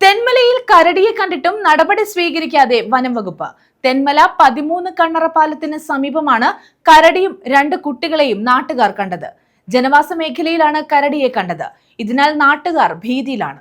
തെന്മലയിൽ കരടിയെ കണ്ടിട്ടും നടപടി സ്വീകരിക്കാതെ വനം വകുപ്പ്. തെന്മല 13 കണ്ണറ പാലത്തിന് സമീപമാണ് കരടിയും 2 കുട്ടികളെയും നാട്ടുകാർ കണ്ടത്. ജനവാസ മേഖലയിലാണ് കരടിയെ കണ്ടത്. ഇതിനാൽ നാട്ടുകാർ ഭീതിയിലാണ്.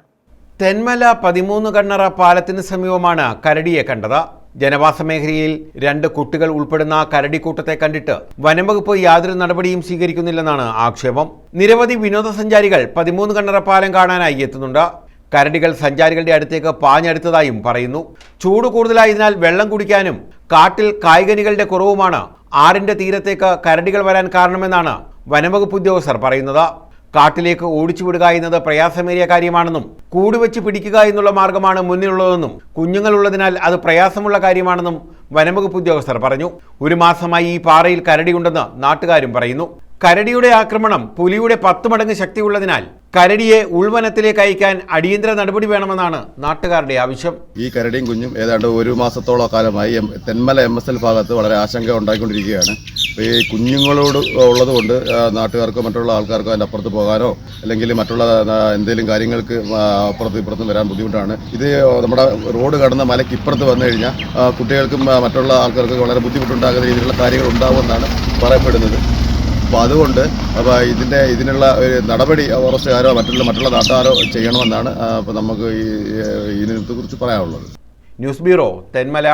തെന്മല 13 കണ്ണറ പാലത്തിന് സമീപമാണ് കരടിയെ കണ്ടത്. ജനവാസ മേഖലയിൽ 2 കുട്ടികൾ ഉൾപ്പെടുന്ന കരടിക്കൂട്ടത്തെ കണ്ടിട്ട് വനംവകുപ്പ് യാതൊരു നടപടിയും സ്വീകരിക്കുന്നില്ലെന്നാണ് ആക്ഷേപം. നിരവധി വിനോദസഞ്ചാരികൾ 13 കണ്ണറ പാലം കാണാനായി എത്തുന്നുണ്ട്. കരടികൾ സഞ്ചാരികളുടെ അടുത്തേക്ക് പാഞ്ഞെടുത്തതായും പറയുന്നു. ചൂട് കൂടുതലായതിനാൽ വെള്ളം കുടിക്കാനും കാട്ടിൽ കായ്കനികളുടെ കുറവുമാണ് ആറിന്റെ തീരത്തേക്ക് കരടികൾ വരാൻ കാരണമെന്നാണ് വനംവകുപ്പ് ഉദ്യോഗസ്ഥർ പറയുന്നത്. കാട്ടിലേക്ക് ഓടിച്ചുവിടുക എന്നത് പ്രയാസമേറിയ കാര്യമാണെന്നും കൂടുവെച്ച് പിടിക്കുക എന്നുള്ള മാർഗമാണ് മുന്നിലുള്ളതെന്നും കുഞ്ഞുങ്ങളുള്ളതിനാൽ അത് പ്രയാസമുള്ള കാര്യമാണെന്നും വനംവകുപ്പ് ഉദ്യോഗസ്ഥർ പറഞ്ഞു. 1 മാസമായി ഈ പാറയിൽ കരടിയുണ്ടെന്ന് നാട്ടുകാരും പറയുന്നു. കരടിയുടെ ആക്രമണം പുലിയുടെ 10 മടങ്ങ് ശക്തിയുള്ളതിനാൽ കരടിയെ ഉൾവനത്തിലേക്ക് അയക്കാൻ അടിയന്തര നടപടി വേണമെന്നാണ് നാട്ടുകാരുടെ ആവശ്യം. ഈ കരടിയും കുഞ്ഞും ഏതാണ്ട് 1 മാസത്തോളം കാലമായി തെന്മല MSL ഭാഗത്ത് വളരെ ആശങ്ക ഉണ്ടായിക്കൊണ്ടിരിക്കുകയാണ്. ഈ കുഞ്ഞുങ്ങളോട് ഉള്ളതുകൊണ്ട് നാട്ടുകാർക്കോ മറ്റുള്ള ആൾക്കാർക്കോ അതിൻ്റെ അപ്പുറത്ത് പോകാനോ അല്ലെങ്കിൽ മറ്റുള്ള എന്തെങ്കിലും കാര്യങ്ങൾക്ക് ഇപ്പുറത്തും വരാൻ ബുദ്ധിമുട്ടാണ്. ഇത് നമ്മുടെ റോഡ് കടന്ന് മലയ്ക്ക് ഇപ്പുറത്ത് വന്നു കഴിഞ്ഞാൽ കുട്ടികൾക്കും മറ്റുള്ള ആൾക്കാർക്ക് വളരെ ബുദ്ധിമുട്ടുണ്ടാകുന്ന രീതിയിലുള്ള കാര്യങ്ങൾ ഉണ്ടാകുമെന്നാണ് പറയപ്പെടുന്നത്. അപ്പോൾ അതുകൊണ്ട് ഇതിനുള്ള ഒരു നടപടി ഫോറസ്റ്റുകാരോ മറ്റുള്ള നാട്ടുകാരോ ചെയ്യണമെന്നാണ് അപ്പോൾ നമുക്ക് ഇതിനെക്കുറിച്ച് പറയാനുള്ളത്. News bureau, Thenmala.